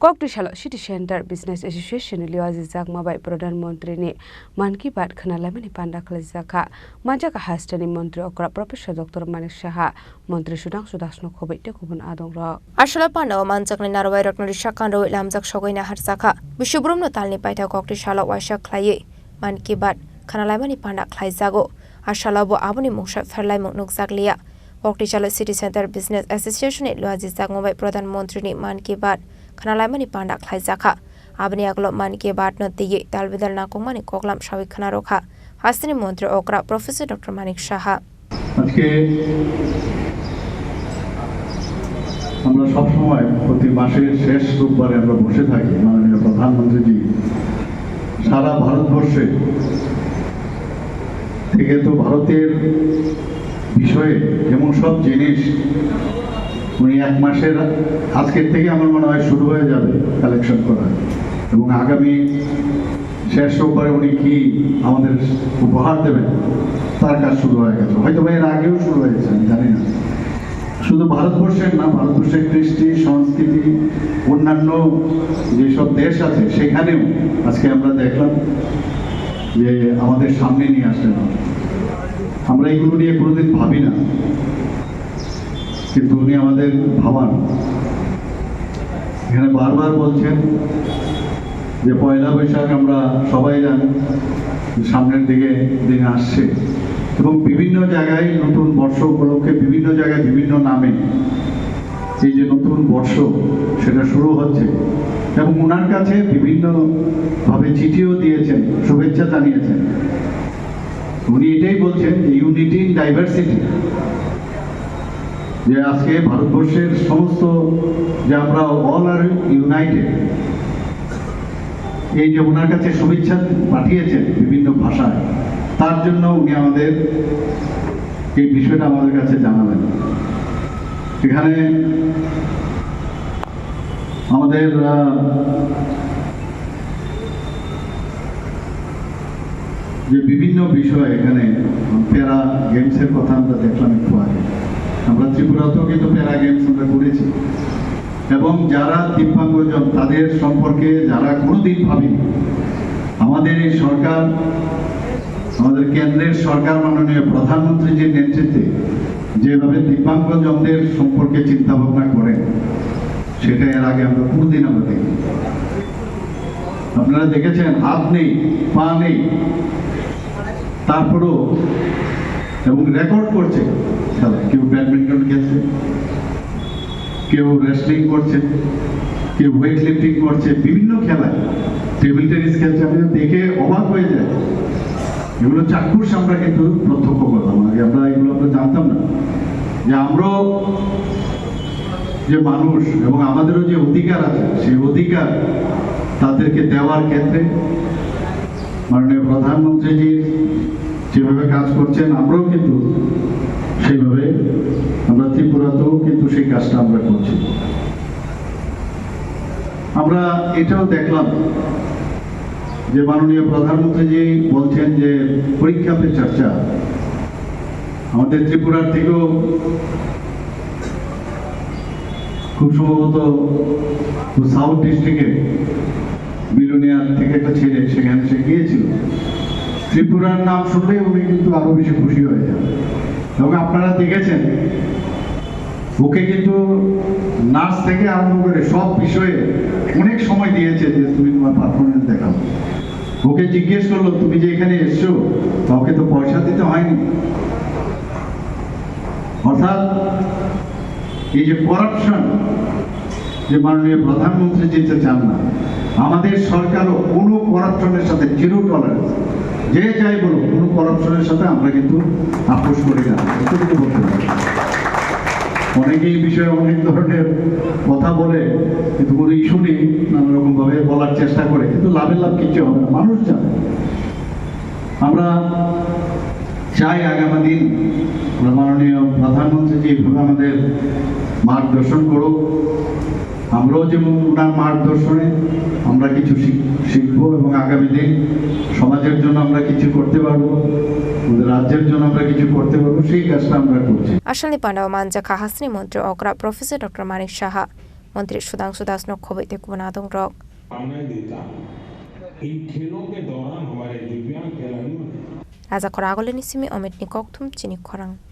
Kokdishalo City Center Business Association liwazi zakmabai Pradhanmantri ni Man Ki Baat khanalamani panda khalizaka majaka hastani mantri okra Professor Dr. Manik Saha Mantri Sudhanshu Dasno khobaite kubun adongra Ashala panda manjakni narwai raknari shakando lamjak shogoina harsaka Bishubrum talni paita Kokdishalo waisha khlaye Man Ki Baat khanalamani panda khlaizago Ashala bo abuni muksha ferlai muknuk zakliya Kokdishalo City Center Business Association liwazi zakmabai Pradhanmantri ni Man Ki Baat khanalamani panda khlaizaka abni aglo Man Ki Baat no tiye talbidal na kongmani koklam shawi khana rokha hastini mantri okra Professor Dr. Manik Saha আজকে আমরা সব সময় প্রতি মাসের শেষ রোববারে আমরা বসে থাকি মাননীয় প্রধানমন্ত্রীজি সারা ভারতবর্ষে থেকে তো ভারতের বিষয়ে এমন সব জিনিস উনি এক মাসের আজকের থেকে আমার মনে হয় শুরু হয়ে যাবে কালেকশন করা এবং আগামী শেষ রোববারে উনি কি আমাদের উপহার দেবেন তার কাজ শুরু হয়ে গেছে হয়তো এর আগেও শুরু হয়েছে আমি জানি না শুধু ভারতবর্ষের না ভারতবর্ষের কৃষ্টি সংস্কৃতি অন্যান্য যেসব দেশ আছে সেখানেও আজকে আমরা দেখলাম যে আমাদের সামনে নিয়ে আসলেন আমরা এগুলো নিয়ে কোনোদিন ভাবি না কিন্তু উনি আমাদের ভাবান এখানে বারবার বলছেন যে পয়লা বৈশাখ আমরা সবাই জানি সামনের দিকে দিন আসছে এবং বিভিন্ন জায়গায় নতুন বর্ষ উপলক্ষে বিভিন্ন জায়গায় বিভিন্ন নামে এই যে নতুন বর্ষ সেটা শুরু হচ্ছে এবং ওনার কাছে বিভিন্নভাবে চিঠিও দিয়েছেন শুভেচ্ছা জানিয়েছেন উনি এটাই বলছেন যে ইউনিটি ইন ডাইভার্সিটি যে আজকে ভারতবর্ষের সমস্ত যে আমরা অল আর ইউনাইটেড এই যে ওনার কাছে শুভেচ্ছা পাঠিয়েছেন বিভিন্ন ভাষায় তার জন্য উনি আমাদের এই বিষয়টা আমাদের কাছে জানালেন এখানে আমাদের যে বিভিন্ন বিষয় এখানে প্যারা গেমসের কথা আমরা দেখলাম একটু আগে আমরা ত্রিপুরাতেও কিন্তু প্যারা গেমস আমরা করেছি এবং যারা দিব্যাঙ্গজন তাদের সম্পর্কে যারা কোনোদিন ভাবেনি আমাদের এই সরকার আমাদের কেন্দ্রের সরকার মাননীয় প্রধানমন্ত্রীজির নেতৃত্বে যেভাবে দিব্যাঙ্গজনদের সম্পর্কে চিন্তা ভাবনা করেন সেটা এর আগে আমরা কোনোদিন আমরা দেখি আপনারা দেখেছেন হাত নেই পা নেই তারপরও এবং রেকর্ড করছে খেলা কেউ ব্যাডমিন্টন খেলছে কেউ রেসলিং করছে কেউ ওয়েট লিফটিং করছে বিভিন্ন খেলায় টেবিল টেনিস খেলছে আমি দেখে অবাক হয়ে যায় এগুলো চাক্ষুষ আমরা কিন্তু প্রত্যক্ষ করলাম আগে আমরা এগুলো আমরা জানতাম না যে আমরাও যে মানুষ এবং আমাদেরও যে অধিকার আছে সেই অধিকার তাদেরকে দেওয়ার ক্ষেত্রে মাননীয় প্রধানমন্ত্রীজি যেভাবে কাজ করছেন আমরাও কিন্তু সেইভাবে আমরা ত্রিপুরাতেও কিন্তু সেই কাজটা আমরা করছি আমরা এটাও দেখলাম যে মাননীয় প্রধানমন্ত্রীজি বলছেন যে পরীক্ষা পে চর্চা আমাদের ত্রিপুরার থেকেও খুব সম্ভবত সাউথ ডিস্ট্রিক্টে বিলোনিয়ার থেকে একটা ছেলে সেখানে সে গিয়েছিল ত্রিপুরার নাম শুনলে উনি কিন্তু আরো বেশি খুশি হয়ে যান এবং আপনারা দেখেছেন ওকে কিন্তু নাচ থেকে আরম্ভ করে সব বিষয়ে অনেক সময় দিয়েছে যে তুমি তোমার পারফরমেন্স দেখাও ওকে জিজ্ঞেস করলো তুমি যে এখানে এসছো কাউকে তো পয়সা দিতে হয়নি অর্থাৎ এই যে করাপশন যে মাননীয় প্রধানমন্ত্রী যেতে চান না আমাদের সরকারও কোনো করাপশনের সাথে জিরো টলারেন্স যে যাই বলুন কোনো করাপশনের সাথে আমরা কিন্তু আপোষ করি না এটুকু বলতে পারি অনেকে এই বিষয়ে অনেক ধরনের কথা বলে কিন্তু কোনো ইস্যু নেই নানা রকম ভাবে বলার চেষ্টা করে কিন্তু লাভের লাভ কিছু হবে না মানুষ জানে আমরা চাই আগামী দিন মাননীয় প্রধানমন্ত্রীজি এইভাবে আমাদের মার্গদর্শন করুক আমরাও যেমন ওনার মার্গদর্শনে আমরা কিছু শিখবো এবং আগামী দিন সমাজের জন্য আমরা কিছু করতে পারবো রাজ্যের জন্য আমরা কিছু করতে পারবো সেই কাজটা আমরা করছি আসলে পান্ডা মানজাকা হাসনি মন্ত্রী অগ্রা প্রফেসর ডক্টর মানিক সাহা मंत्री सुधांशु दास नो खबर ते कुना दंग रक पाना देता इन खेलों के दौरान हमारे दिव्यांग खिलाड़ियों ने राजा खरागोले निसिमी अमित निकोक थुम चिनी खरंग